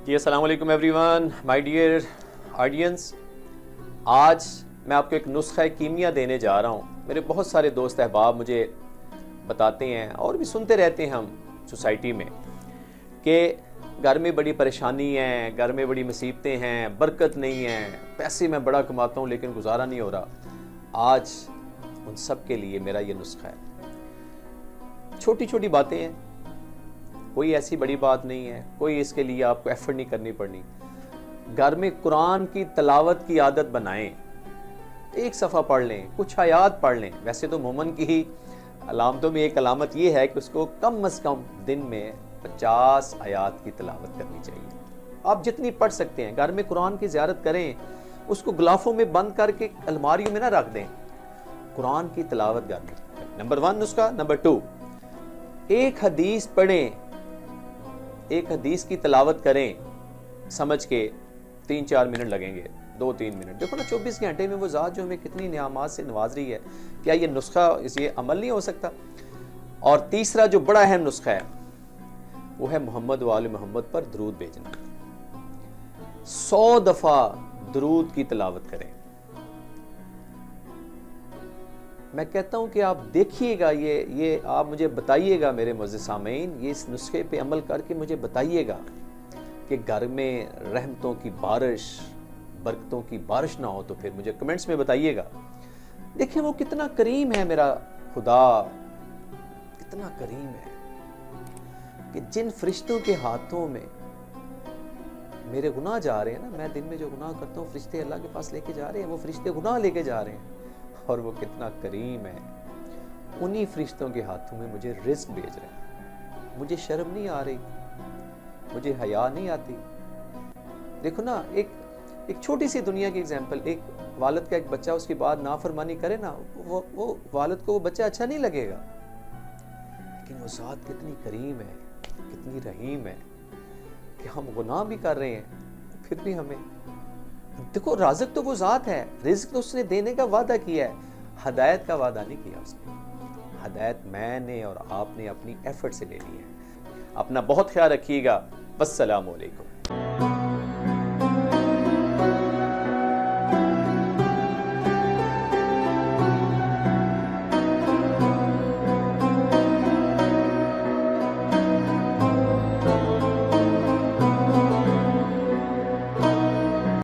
جی السلام علیکم every one my dear audience. آج میں آپ کو ایک نسخہ کیمیا دینے جا رہا ہوں. میرے بہت سارے دوست احباب مجھے بتاتے ہیں اور بھی سنتے رہتے ہیں ہم سوسائٹی میں کہ گھر میں بڑی پریشانی ہے, گھر میں بڑی مصیبتیں ہیں, برکت نہیں ہے, پیسے میں بڑا کماتا ہوں لیکن گزارا نہیں ہو رہا. آج ان سب کے لیے میرا یہ نسخہ ہے. چھوٹی چھوٹی باتیں ہیں, کوئی ایسی بڑی بات نہیں ہے, کوئی اس کے لیے آپ کو ایفرٹ نہیں کرنی پڑنی. گھر میں قرآن کی تلاوت کی عادت بنائیں. ایک صفحہ پڑھ لیں, کچھ آیات پڑھ لیں. ویسے تو مومن کی ہی علامتوں میں ایک علامت یہ ہے کہ اس کو کم از کم دن میں 50 آیات کی تلاوت کرنی چاہیے. آپ جتنی پڑھ سکتے ہیں. گھر میں قرآن کی زیارت کریں, اس کو غلافوں میں بند کر کے الماریوں میں نہ رکھ دیں. قرآن کی تلاوت گھر میں. نمبر 1 نسخہ. نمبر 2, ایک حدیث پڑھیں, ایک حدیث کی تلاوت کریں سمجھ کے. 3-4 منٹ لگیں گے, 2-3 منٹ. دیکھو نا 24 گھنٹے میں وہ ذات جو ہمیں کتنی نعمات سے نواز رہی ہے, کیا یہ نسخہ یہ عمل نہیں ہو سکتا؟ اور تیسرا جو بڑا اہم نسخہ ہے وہ ہے محمد و آل محمد پر درود بھیجنا. 100 دفعہ درود کی تلاوت کریں. میں کہتا ہوں کہ آپ دیکھیے گا, یہ آپ مجھے بتائیے گا میرے معزز سامعین, یہ اس نسخے پہ عمل کر کے مجھے بتائیے گا کہ گھر میں رحمتوں کی بارش, برکتوں کی بارش نہ ہو تو پھر مجھے کمنٹس میں بتائیے گا. دیکھیں وہ کتنا کریم ہے میرا خدا, کتنا کریم ہے کہ جن فرشتوں کے ہاتھوں میں میرے گناہ جا رہے ہیں نا, میں دن میں جو گناہ کرتا ہوں فرشتے اللہ کے پاس لے کے جا رہے ہیں, وہ فرشتے گناہ لے کے جا رہے ہیں. اور وہ کتنا کریم ہے, انہی فرشتوں کے ہاتھوں میں مجھے رزق بھیج رہے ہیں. مجھے شرم نہیں آ رہی, مجھے حیا نہیں آتی. دیکھو نا ایک چھوٹی سی دنیا کی اگزامپل, ایک والد کا ایک بچہ اس کے بعد نافرمانی کرے نا, وہ والد کو وہ بچہ اچھا نہیں لگے گا. لیکن وہ ذات کتنی کریم ہے, کتنی رحیم ہے کہ ہم گناہ بھی کر رہے ہیں پھر بھی ہمیں, دیکھو رازق تو وہ ذات ہے, رزق تو اس نے دینے کا وعدہ کیا ہے, ہدایت کا وعدہ نہیں کیا اس نے. ہدایت میں نے اور آپ نے اپنی ایفرٹ سے لینی ہے. اپنا بہت خیال رکھیے گا. والسلام علیکم.